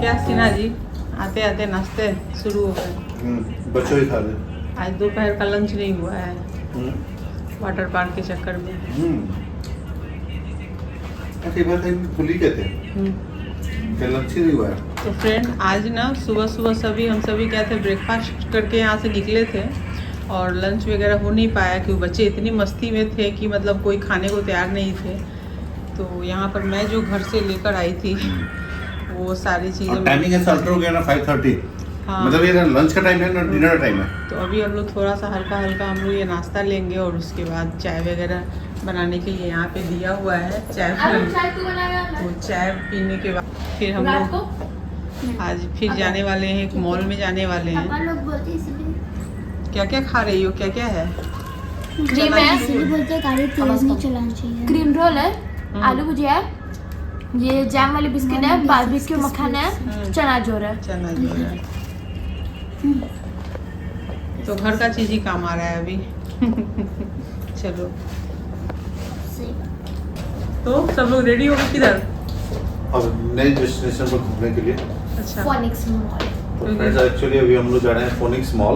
क्या सिन्हा जी, आते आते नाश्ते शुरू हो गए। बच्चों ही खा ले। आज दोपहर का लंच नहीं हुआ है वाटर पार्क के चक्कर में। कई बार खुली कहते हैं क्या लंच ही नहीं हुआ है। तो फ्रेंड आज ना सुबह सुबह हम सभी क्या थे, ब्रेकफास्ट करके यहाँ से निकले थे और लंच वगैरह हो नहीं पाया क्योंकि बच्चे इतनी मस्ती में थे कि मतलब कोई खाने को तैयार नहीं थे। तो यहाँ पर मैं जो घर से लेकर आई थी वो सारी चीज़ें। टाइमिंग ऐसा अल्टर हो गया ना 5:30। हाँ, मतलब ये ना लंच का टाइम है ना डिनर का टाइम है। तो अभी हम लोग थोड़ा सा हल्का हल्का हम लोग ये नाश्ता लेंगे और उसके बाद चाय वगैरह बनाने के लिए यहाँ पे दिया हुआ है चाय। तो चाय पीने के बाद फिर हम लोग आज फिर जाने वाले हैं, एक मॉल में जाने वाले हैं। क्या क्या खा रही हो, क्या क्या है? क्रीम है, बोलते गाड़ी तेज नहीं चलानी चाहिए। क्रीम रोल है, आलू भुजिया है, ये जैम वाली बिस्किट है, बारबेक्यू मक्खन है, चना जोर है। चना जो है तो घर का चीज ही काम आ रहा है अभी। चलो तो सब लोग रेडी हो गए किधर? अब नए डेस्टिनेशन पर घूमने के लिए। अच्छा, फोनिक्स मॉल। तो फ्रेंड्स एक्चुअली अभी हम लोग जा रहे हैं फोनिक्स मॉल।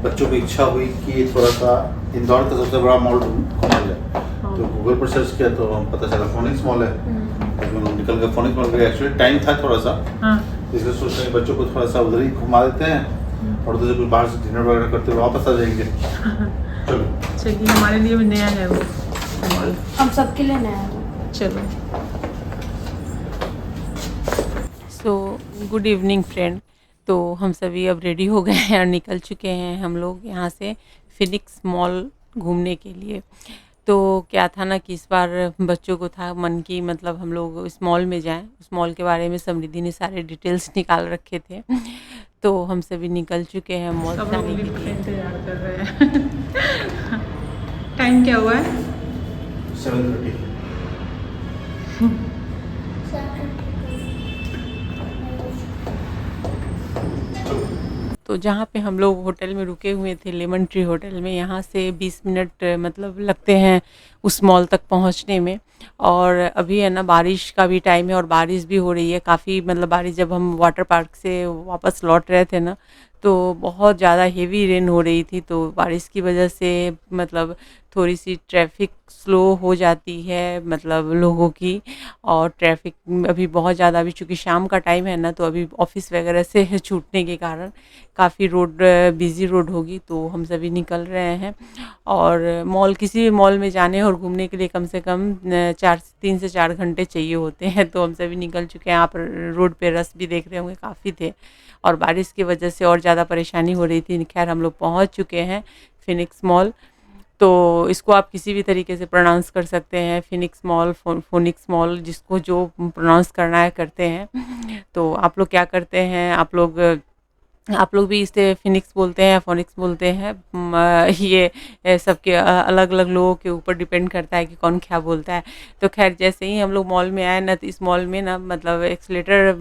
बच्चों की इच्छा हुई कि थोड़ा सा इंदौर का सबसे बड़ा मॉल घूमा जाए। तो गूगल पर सर्च किया तो हम पता चला फोनिक्स मॉल है। तो हम निकल गए फोनिक्स मॉल के। एक्चुअली टाइम था थोड़ा सा, इसलिए सोच रहे हैं बच्चों को थोड़ा सा उधर ही घुमा देते हैं और उधर से कुछ बाहर से डिनर वगैरह करते हुए वापस आ जाएंगे। चलो चलिए, हमारे लिए भी नया है वो मॉल। हम सबके लिए नया है। चलो। So good evening friend. तो हम सभी अब रेडी हो गए हैं और निकल चुके हैं हम लोग यहाँ से फिनिक्स मॉल घूमने के लिए। तो क्या था ना कि इस बार बच्चों को था मन की मतलब हम लोग इस मॉल में जाएं। उस मॉल के बारे में समृद्धि ने सारे डिटेल्स निकाल रखे थे। तो हम सभी निकल चुके हैं मॉल जाने के लिए। इंतजार कर रहे हैं। टाइम क्या हुआ है? 7:30। तो जहाँ पे हम लोग होटल में रुके हुए थे, लेमन ट्री होटल में, यहाँ से 20 मिनट मतलब लगते हैं उस मॉल तक पहुँचने में। और अभी है ना बारिश का भी टाइम है और बारिश भी हो रही है काफ़ी। मतलब बारिश जब हम वाटर पार्क से वापस लौट रहे थे ना तो बहुत ज़्यादा हेवी रेन हो रही थी। तो बारिश की वजह से मतलब थोड़ी सी ट्रैफिक स्लो हो जाती है मतलब लोगों की। और ट्रैफिक अभी बहुत ज़्यादा, अभी चूँकि शाम का टाइम है ना तो अभी ऑफिस वगैरह से छूटने के कारण काफ़ी रोड बिज़ी रोड होगी। तो हम सभी निकल रहे हैं और मॉल, किसी भी मॉल में जाने और घूमने के लिए कम से कम 3 से 4 घंटे चाहिए होते हैं। तो हम सभी निकल चुके हैं। आप रोड पे रश भी देख रहे होंगे काफ़ी थे और बारिश की वजह से और ज़्यादा परेशानी हो रही थी। खैर हम लोग पहुंच चुके हैं फिनिक्स मॉल। तो इसको आप किसी भी तरीके से प्रोनाउंस कर सकते हैं, फिनिक्स मॉल, फोनिक्स मॉल, जिसको जो प्रोनाउंस करना है करते हैं। तो आप लोग क्या करते हैं, आप लोग भी इसे फिनिक्स बोलते हैं या फोनिक्स बोलते हैं। ये सबके अलग अलग लोगों के ऊपर डिपेंड करता है कि कौन क्या बोलता है। तो खैर जैसे ही हम लोग मॉल में आए ना तो इस मॉल में ना मतलब एक्सीलेटर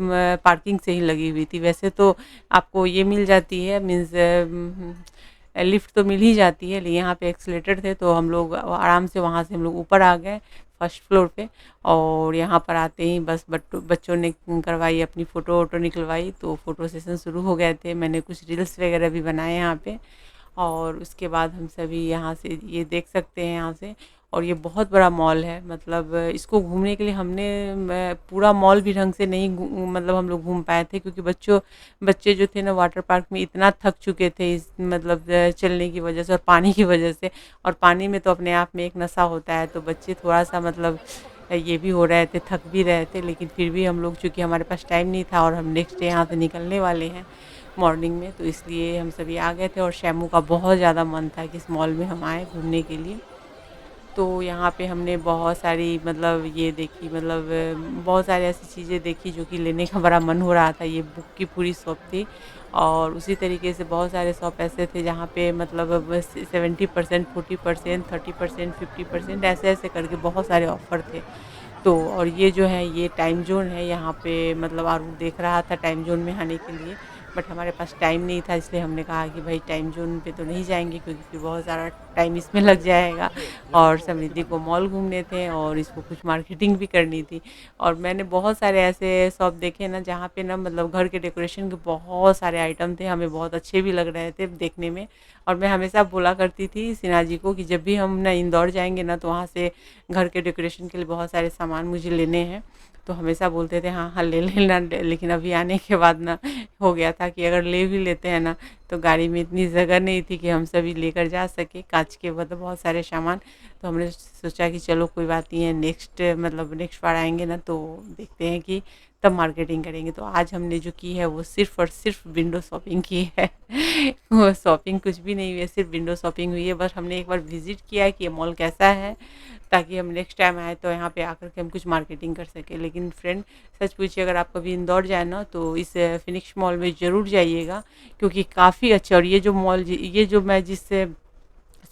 पार्किंग से ही लगी हुई थी। वैसे तो आपको ये मिल जाती है, मीन्स लिफ्ट तो मिल ही जाती है, लेकिन यहाँ पे एक्सीलेटर थे तो हम लोग आराम से वहाँ से हम लोग ऊपर आ गए फर्स्ट फ्लोर पे। और यहाँ पर आते ही बस बच्चों ने करवाई अपनी फ़ोटो वोटो निकलवाई। तो फ़ोटो सेशन शुरू हो गए थे। मैंने कुछ रील्स वगैरह भी बनाए यहाँ पे। और उसके बाद हम सभी यहाँ से ये देख सकते हैं यहाँ से। और ये बहुत बड़ा मॉल है, मतलब इसको घूमने के लिए हमने पूरा मॉल भी ढंग से नहीं मतलब हम लोग घूम पाए थे क्योंकि बच्चे जो थे ना वाटर पार्क में इतना थक चुके थे इस मतलब चलने की वजह से और पानी की वजह से। और पानी में तो अपने आप में एक नशा होता है, तो बच्चे थोड़ा सा मतलब ये भी हो रहे थे, थक भी रहे थे। लेकिन फिर भी हम लोग, चूँकि हमारे पास टाइम नहीं था और हम नेक्स्ट डे यहाँ से निकलने वाले हैं मॉर्निंग में, तो इसलिए हम सभी आ गए थे। और शैमू का बहुत ज़्यादा मन था कि इस मॉल में हम आए घूमने के लिए। तो यहाँ पे हमने बहुत सारी मतलब ये देखी, मतलब बहुत सारी ऐसी चीज़ें देखी जो कि लेने का बड़ा मन हो रहा था। ये बुक की पूरी शॉप थी और उसी तरीके से बहुत सारे शॉप ऐसे थे जहाँ पे मतलब 70%, 40%, 30%, 50% ऐसे ऐसे करके बहुत सारे ऑफ़र थे। तो और ये जो है ये टाइम जोन है यहाँ पे, मतलब आरूप देख रहा था टाइम जोन में आने के लिए। बट हमारे पास टाइम नहीं था, इसलिए हमने कहा कि भाई टाइम जोन पे तो नहीं जाएंगे क्योंकि फिर बहुत ज़्यादा टाइम इसमें लग जाएगा। और समृद्धि को मॉल घूमने थे और इसको कुछ मार्केटिंग भी करनी थी। और मैंने बहुत सारे ऐसे शॉप देखे ना जहाँ पे ना मतलब घर के डेकोरेशन के बहुत सारे आइटम थे, हमें बहुत अच्छे भी लग रहे थे देखने में। और मैं हमेशा बोला करती थी सिन्हा जी को कि जब भी हम ना इंदौर जाएंगे ना तो वहाँ से घर के डेकोरेशन के लिए बहुत सारे सामान मुझे लेने हैं। तो हमेशा बोलते थे हाँ हाँ ले लेना, लेकिन अभी आने के बाद ना हो गया था कि अगर ले भी लेते हैं ना तो गाड़ी में इतनी जगह नहीं थी कि हम सभी लेकर जा सके, कांच के मतलब बहुत सारे सामान। तो हमने सोचा कि चलो कोई बात नहीं है, नेक्स्ट बार आएंगे ना तो देखते हैं कि तब मार्केटिंग करेंगे। तो आज हमने जो की है वो सिर्फ़ और सिर्फ विंडो शॉपिंग की है। वो शॉपिंग कुछ भी नहीं हुई है, सिर्फ विंडो शॉपिंग हुई है। बस हमने एक बार विज़िट किया है कि ये मॉल कैसा है, ताकि हम नेक्स्ट टाइम आए तो यहाँ पे आकर के हम कुछ मार्केटिंग कर सकें। लेकिन फ्रेंड सच पूछिए, अगर आप कभी इंदौर जाए ना तो इस फिनिक्स मॉल में ज़रूर जाइएगा, क्योंकि काफ़ी अच्छा। और ये जो मैं जिस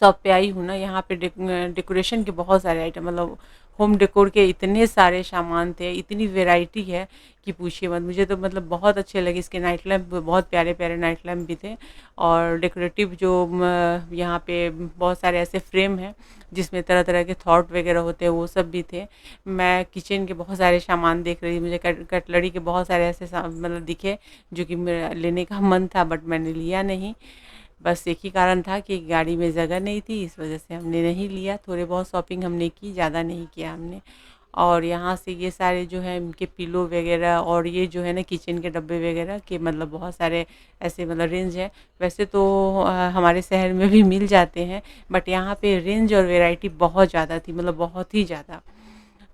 शॉप पे आई हूँ ना, यहाँ पे डेकोरेशन के बहुत सारे आइटम मतलब होम डेकोर के इतने सारे सामान थे, इतनी वैरायटी है कि पूछिए मत। मुझे तो मतलब बहुत अच्छे लगे। इसके नाइट लैम्प बहुत प्यारे प्यारे नाइट लैम्प भी थे। और डेकोरेटिव जो यहाँ पे बहुत सारे ऐसे फ्रेम हैं जिसमें तरह तरह के थॉट वगैरह होते हैं, वो सब भी थे। मैं किचन के बहुत सारे सामान देख रही थी, मुझे कटलरी के बहुत सारे ऐसे मतलब दिखे जो कि मेरा लेने का मन था, बट मैंने लिया नहीं। बस एक ही कारण था कि गाड़ी में जगह नहीं थी, इस वजह से हमने नहीं लिया। थोड़े बहुत शॉपिंग हमने की, ज़्यादा नहीं किया हमने। और यहाँ से ये सारे जो है इनके पिलो वगैरह और ये जो है ना किचन के डब्बे वगैरह के मतलब बहुत सारे ऐसे मतलब रेंज है। वैसे तो हमारे शहर में भी मिल जाते हैं, बट यहाँ पे रेंज और वैरायटी बहुत ज़्यादा थी, मतलब बहुत ही ज़्यादा।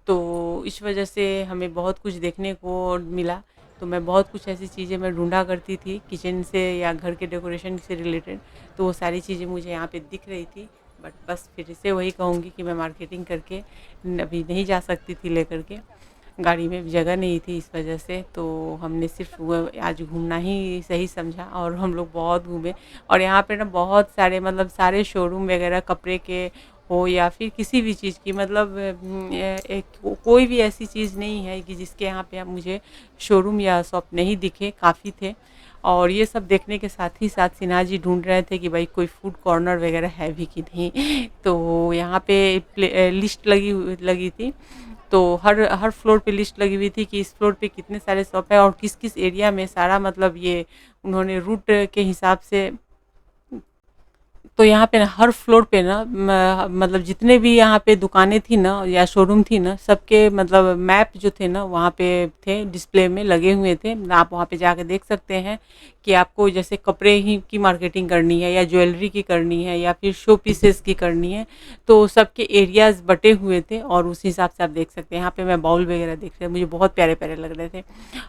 तो इस वजह से हमें बहुत कुछ देखने को मिला। तो मैं बहुत कुछ ऐसी चीज़ें मैं ढूँढा करती थी किचन से या घर के डेकोरेशन से रिलेटेड, तो वो सारी चीज़ें मुझे यहाँ पे दिख रही थी। बट बस फिर से वही कहूँगी कि मैं मार्केटिंग करके अभी नहीं जा सकती थी लेकर के, गाड़ी में जगह नहीं थी इस वजह से। तो हमने सिर्फ वो आज घूमना ही सही समझा और हम लोग बहुत घूमे। और यहाँ पे ना बहुत सारे मतलब सारे शोरूम वगैरह कपड़े के हो या फिर किसी भी चीज़ की, मतलब कोई भी ऐसी चीज़ नहीं है कि जिसके यहाँ पे आप मुझे शोरूम या शॉप नहीं दिखे, काफ़ी थे। और ये सब देखने के साथ ही साथ सिन्हा जी ढूंढ रहे थे कि भाई कोई फूड कॉर्नर वगैरह है भी कि नहीं। तो यहाँ पे लिस्ट लगी थी। तो हर फ्लोर पे लिस्ट लगी हुई थी कि इस फ्लोर पे कितने सारे शॉप है और किस किस एरिया में सारा, मतलब ये उन्होंने रूट के हिसाब से। तो यहाँ पे ना हर फ्लोर पे ना मतलब जितने भी यहाँ पे दुकानें थी ना या शोरूम थी ना, सबके मतलब मैप जो थे ना वहाँ पे थे, डिस्प्ले में लगे हुए थे। आप वहाँ पे जाके देख सकते हैं कि आपको जैसे कपड़े ही की मार्केटिंग करनी है या ज्वेलरी की करनी है या फिर शो पीसेस की करनी है, तो सबके एरियाज़ बटे हुए थे और उस हिसाब से आप देख सकते हैं। यहाँ पे मैं बाउल वगैरह देख रहे, मुझे बहुत प्यारे प्यारे लग रहे थे।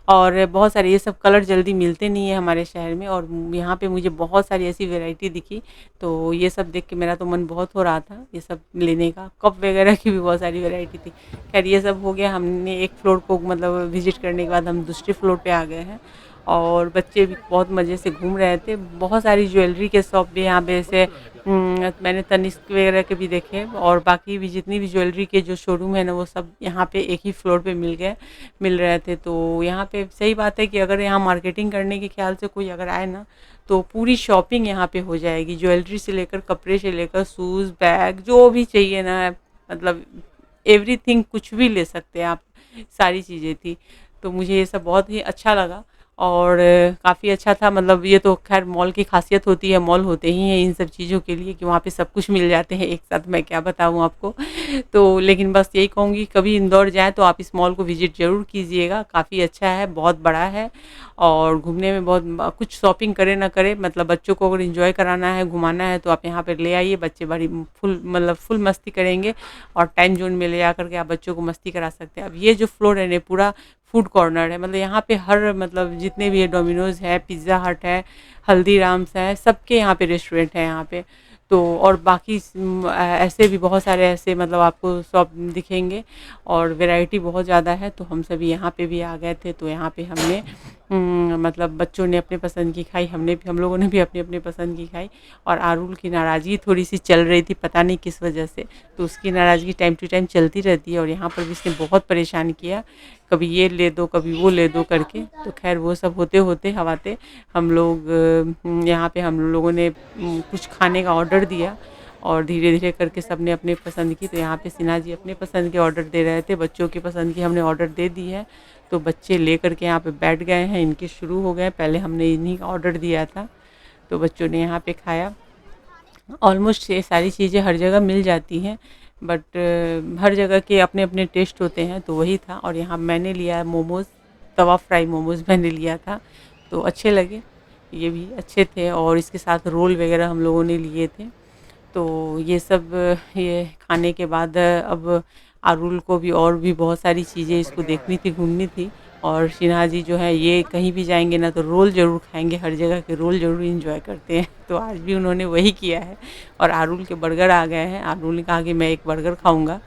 और बहुत सारे ये सब कलर जल्दी मिलते नहीं है हमारे शहर में, और यहाँ पे मुझे बहुत सारी ऐसी वेराइटी दिखी। तो ये सब देख के मेरा तो मन बहुत हो रहा था ये सब लेने का। कप वगैरह की भी बहुत सारी वैरायटी थी। खैर ये सब हो गया, हमने एक फ्लोर को मतलब विजिट करने के बाद हम दूसरे फ्लोर पे आ गए हैं। और बच्चे भी बहुत मज़े से घूम रहे थे। बहुत सारी ज्वेलरी के शॉप भी यहाँ पे ऐसे मैंने तनिष्क वगैरह के भी देखे, और बाकी भी जितनी भी ज्वेलरी के जो शोरूम है ना वो सब यहाँ पे एक ही फ्लोर पे मिल रहे थे। तो यहाँ पे सही बात है कि अगर यहाँ मार्केटिंग करने के ख्याल से कोई अगर आए ना तो पूरी शॉपिंग यहाँ पे हो जाएगी, ज्वेलरी से लेकर कपड़े से लेकर शूज़ बैग जो भी चाहिए ना, मतलब एवरीथिंग कुछ भी ले सकते हैं आप, सारी चीज़ें थी। तो मुझे ये सब बहुत ही अच्छा लगा और काफ़ी अच्छा था। मतलब ये तो खैर मॉल की खासियत होती है, मॉल होते ही हैं इन सब चीज़ों के लिए कि वहाँ पे सब कुछ मिल जाते हैं एक साथ, मैं क्या बताऊँ आपको। तो लेकिन बस यही कहूँगी कभी इंदौर जाएँ तो आप इस मॉल को विज़िट ज़रूर कीजिएगा, काफ़ी अच्छा है, बहुत बड़ा है और घूमने में बहुत कुछ शॉपिंग करे ना करे, मतलब बच्चों को अगर एंजॉय कराना है, घुमाना है तो आप यहाँ पर ले आइए। बच्चे बड़ी फुल मस्ती करेंगे और टाइम जोन में ले जा कर के आप बच्चों को मस्ती करा सकते हैं। अब ये जो फ्लोर है ना पूरा फूड कॉर्नर है, मतलब यहाँ पे हर मतलब जितने भी है, डोमिनोज़ है, पिज़्ज़ा हट है, हल्दीराम्स है, सबके यहाँ पे रेस्टोरेंट है यहाँ पे। तो और बाकी ऐसे भी बहुत सारे ऐसे मतलब आपको शॉप दिखेंगे और वैरायटी बहुत ज़्यादा है। तो हम सभी यहाँ पे भी आ गए थे, तो यहाँ पे हमने मतलब बच्चों ने अपने पसंद की खाई, हम लोगों ने भी अपनी अपनी पसंद की खाई। और आरुल की नाराज़गी थोड़ी सी चल रही थी, पता नहीं किस वजह से, तो उसकी नाराज़गी टाइम टू टाइम चलती रहती है और यहाँ पर भी इसने बहुत परेशान किया, कभी ये ले दो कभी वो ले दो करके। तो खैर वो सब होते होते हवाते हम लोग यहाँ पे हम लोगों ने कुछ खाने का ऑर्डर दिया और धीरे धीरे करके सबने अपने पसंद की। तो यहाँ पे सिन्हा जी अपने पसंद के ऑर्डर दे रहे थे, बच्चों की पसंद की हमने ऑर्डर दे दी है। तो बच्चे ले करके यहाँ पे बैठ गए हैं, इनके शुरू हो गए, पहले हमने इन्हीं का ऑर्डर दिया था तो बच्चों ने यहाँ पे खाया। ऑलमोस्ट ये सारी चीज़ें हर जगह मिल जाती हैं, बट हर जगह के अपने अपने टेस्ट होते हैं, तो वही था। और यहाँ मैंने लिया मोमोज़, तवा फ्राई मोमोज़ मैंने लिया था, तो अच्छे लगे, ये भी अच्छे थे। और इसके साथ रोल वगैरह हम लोगों ने लिए थे। तो ये सब ये खाने के बाद अब आरुल को भी और भी बहुत सारी चीज़ें इसको देखनी थी, घूमनी थी। और सिन्हा जी जो है ये कहीं भी जाएंगे ना तो रोल ज़रूर खाएंगे, हर जगह के रोल ज़रूर इंजॉय करते हैं, तो आज भी उन्होंने वही किया है। और आरुल के बर्गर आ गए हैं, आरुल ने कहा कि मैं एक बर्गर खाऊंगा,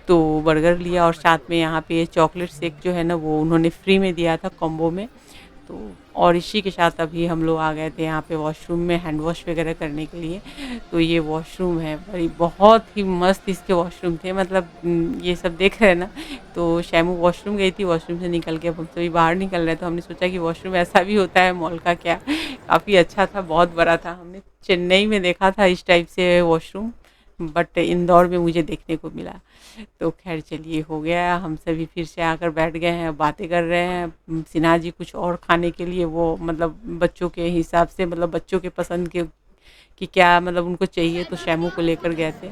तो बर्गर लिया। और साथ में यहाँ पे चॉकलेट शेक जो है ना वो उन्होंने फ्री में दिया था कॉम्बो में। तो और इसी के साथ अभी हम लोग आ गए थे यहाँ पे वॉशरूम में हैंड वॉश वगैरह करने के लिए। तो ये वॉशरूम है, बड़ी बहुत ही मस्त इसके वॉशरूम थे, मतलब ये सब देख रहे हैं ना। तो शैमू वॉशरूम गई थी, वॉशरूम से निकल के अब हम सभी बाहर निकल रहे, तो हमने सोचा कि वॉशरूम ऐसा भी होता है मॉल का क्या, काफ़ी अच्छा था, बहुत बड़ा था। हमने चेन्नई में देखा था इस टाइप से वॉशरूम, बट इंदौर में मुझे देखने को मिला। तो खैर चलिए हो गया, हम सभी फिर से आकर बैठ गए हैं, बातें कर रहे हैं। सिन्हा जी कुछ और खाने के लिए वो मतलब बच्चों के हिसाब से, मतलब बच्चों के पसंद के कि क्या मतलब उनको चाहिए, तो शैमू को लेकर गए थे।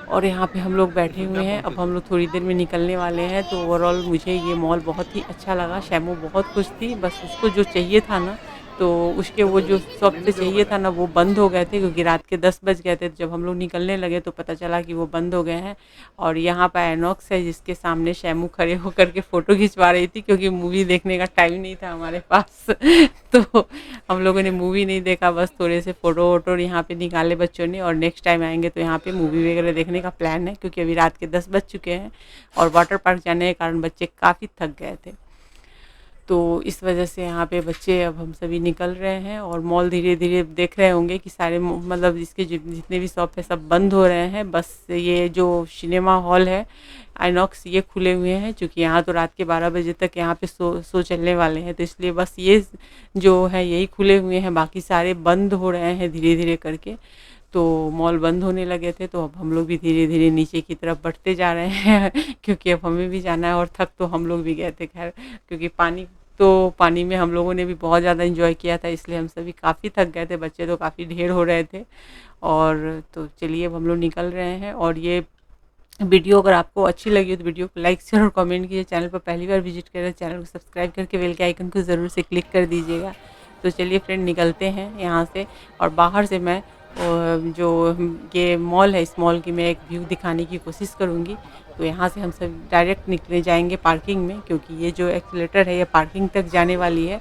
और यहाँ पे हम लोग बैठे हुए हैं, अब हम लोग थोड़ी देर में निकलने वाले हैं। तो ओवरऑल मुझे ये मॉल बहुत ही अच्छा लगा। शैमू बहुत खुश थी, बस उसको जो चाहिए था ना, तो उसके वो जो शॉप से चाहिए था ना वो बंद हो गए थे, क्योंकि रात के 10 बज गए थे। जब हम लोग निकलने लगे तो पता चला कि वो बंद हो गए हैं। और यहाँ पर आइनॉक्स है जिसके सामने शैमू खड़े होकर के फ़ोटो खिंचवा रही थी, क्योंकि मूवी देखने का टाइम नहीं था हमारे पास तो हम लोगों ने मूवी नहीं देखा, बस थोड़े से फ़ोटो वोटो यहाँ पे निकाले बच्चों ने। और नेक्स्ट टाइम आएंगे तो यहाँ पे मूवी वगैरह देखने का प्लान है, क्योंकि अभी रात के 10 बज चुके हैं और वाटर पार्क जाने के कारण बच्चे काफ़ी थक गए थे। तो इस वजह से यहाँ पे बच्चे, अब हम सभी निकल रहे हैं। और मॉल धीरे धीरे देख रहे होंगे कि सारे मतलब इसके जितने भी शॉप है सब बंद हो रहे हैं, बस ये जो सिनेमा हॉल है आइनॉक्स ये खुले हुए हैं, क्योंकि यहाँ तो रात के 12 बजे तक यहाँ पे शो चलने वाले हैं, तो इसलिए बस ये जो है यही खुले हुए हैं, बाकी सारे बंद हो रहे हैं धीरे धीरे करके। तो मॉल बंद होने लगे थे, तो अब हम लोग भी धीरे धीरे नीचे की तरफ बढ़ते जा रहे हैं क्योंकि अब हमें भी जाना है। और थक तो हम लोग भी गए थे खैर, क्योंकि पानी में हम लोगों ने भी बहुत ज़्यादा एंजॉय किया था, इसलिए हम सभी काफ़ी थक गए थे, बच्चे तो काफ़ी ढेर हो रहे थे। और तो चलिए अब हम लोग निकल रहे हैं। और ये वीडियो अगर आपको अच्छी लगी हो तो वीडियो को लाइक शेयर और कमेंट कीजिए। चैनल पर पहली बार विजिट करें चैनल को सब्सक्राइब करके बेल के आइकन को ज़रूर से क्लिक कर दीजिएगा। तो चलिए फ्रेंड निकलते हैं यहाँ से। और बाहर से मैं जो ये मॉल है, इस मॉल की मैं एक व्यू दिखाने की कोशिश करूँगी। तो यहाँ से हम सब डायरेक्ट निकले जाएंगे पार्किंग में, क्योंकि ये जो एक्सीलेटर है ये पार्किंग तक जाने वाली है।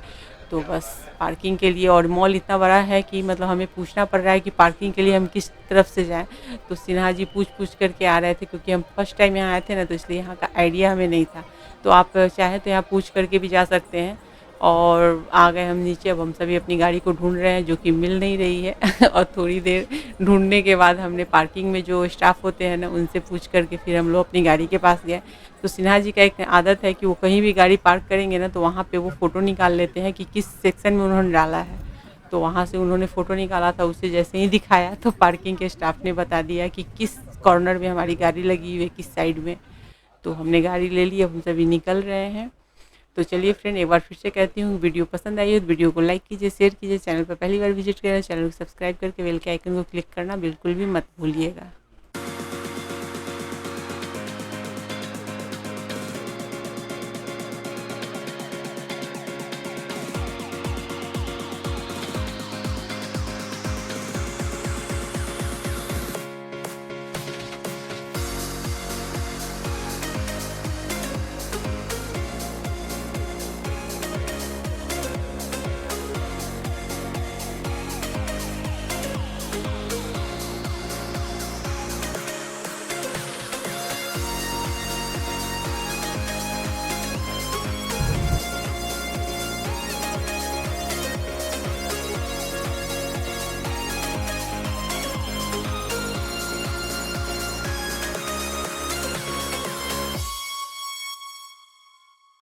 तो बस पार्किंग के लिए, और मॉल इतना बड़ा है कि मतलब हमें पूछना पड़ रहा है कि पार्किंग के लिए हम किस तरफ से जाएं। तो सिन्हा जी पूछ करके आ रहे थे, क्योंकि हम फर्स्ट टाइम यहाँ आए थे ना, तो इसलिए यहाँ का आइडिया हमें नहीं था। तो आप चाहे तो यहाँ पूछ करके भी जा सकते हैं। और आ गए हम नीचे, अब हम सभी अपनी गाड़ी को ढूंढ रहे हैं, जो कि मिल नहीं रही है और थोड़ी देर ढूंढने के बाद हमने पार्किंग में जो स्टाफ होते हैं ना उनसे पूछ करके फिर हम लोग अपनी गाड़ी के पास गए। तो सिन्हा जी का एक आदत है कि वो कहीं भी गाड़ी पार्क करेंगे ना तो वहाँ पे वो फ़ोटो निकाल लेते हैं कि किस सेक्शन में उन्होंने डाला है। तो वहाँ से उन्होंने फ़ोटो निकाला था, उसे जैसे ही दिखाया तो पार्किंग के स्टाफ ने बता दिया कि किस कॉर्नर में हमारी गाड़ी लगी हुई है, किस साइड में। तो हमने गाड़ी ले ली, अब हम सभी निकल रहे हैं। तो चलिए फ्रेंड एक बार फिर से कहती हूँ, वीडियो पसंद आई हो तो वीडियो को लाइक कीजिए, शेयर कीजिए। चैनल पर पहली बार विजिट करें चैनल को सब्सक्राइब करके बेल के आइकन को क्लिक करना बिल्कुल भी मत भूलिएगा।